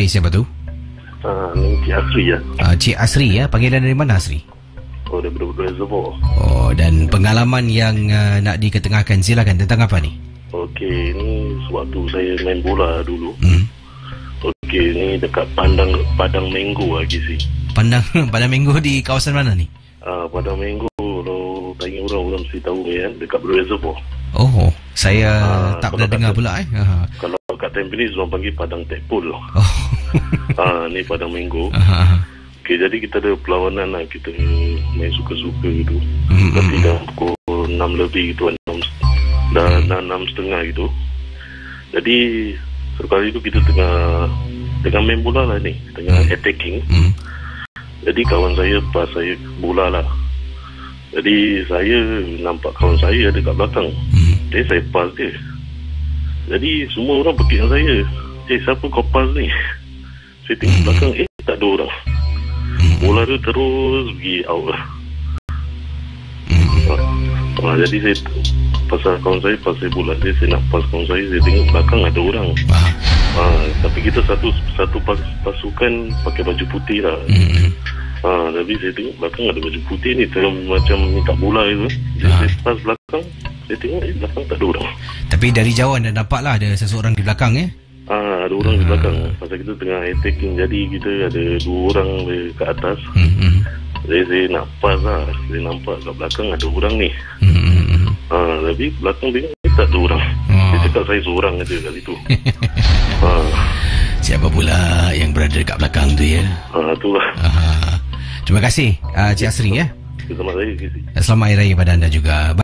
Hai, siapa tu? Ni Cik Asri ya. Cik Asri ya. Panggilan dari mana, Asri? Oh, daripada reservoir. Oh, dan pengalaman yang nak diketengahkan, silakan. Tentang apa ni? Okey, ni sewaktu saya main bola dulu. Okey, ni dekat Padang Mango lagi sih. Padang Mango di kawasan mana ni? Padang Mango, kalau tanya orang mesti tahu kan, dekat reservoir. Oh, saya tak pernah dengar pula Kalau kat Tampines orang panggil Padang Tekpul. Oh. Ni Padang Mango. Okey, jadi kita ada perlawanan lah, kita main suka-suka gitu. Tapi dah pukul 6 lebih gitu, 6.30 gitu. Jadi sekali itu kita tengah main bola lah ni, tengah attacking. Jadi kawan saya pas saya bola lah. Jadi saya nampak kawan saya ada kat belakang. Jadi saya pass dia. Jadi semua orang pekik dengan saya. Siapa kau pass ni? Saya tengok belakang, tak ada orang. Bola tu terus pergi out lah. Jadi saya pasal kawan saya, pas saya bola dia, saya nak pass kawan saya tengok belakang ada orang. Tapi kita satu pasukan pakai baju putih lah. Tapi saya tengok belakang ada baju putih ni, macam minta bola itu. Jadi saya pas belakang, saya tengok belakang tak ada orang. Tapi dari jauh anda nampak lah ada seseorang di belakang ya? Ada orang di belakang. Pasal kita tengah attacking, jadi kita ada 2 orang ke atas. Jadi saya nak pas lah, saya nampak kat belakang ada orang ni. Tapi belakang tengok tak ada orang. Dia cakap saya seorang aja kat situ. Siapa pula yang berada dekat belakang tu ya? Itulah. Terima kasih Cik Asri ya. Selamat Hari Raya. Selamat Hari Raya pada anda juga.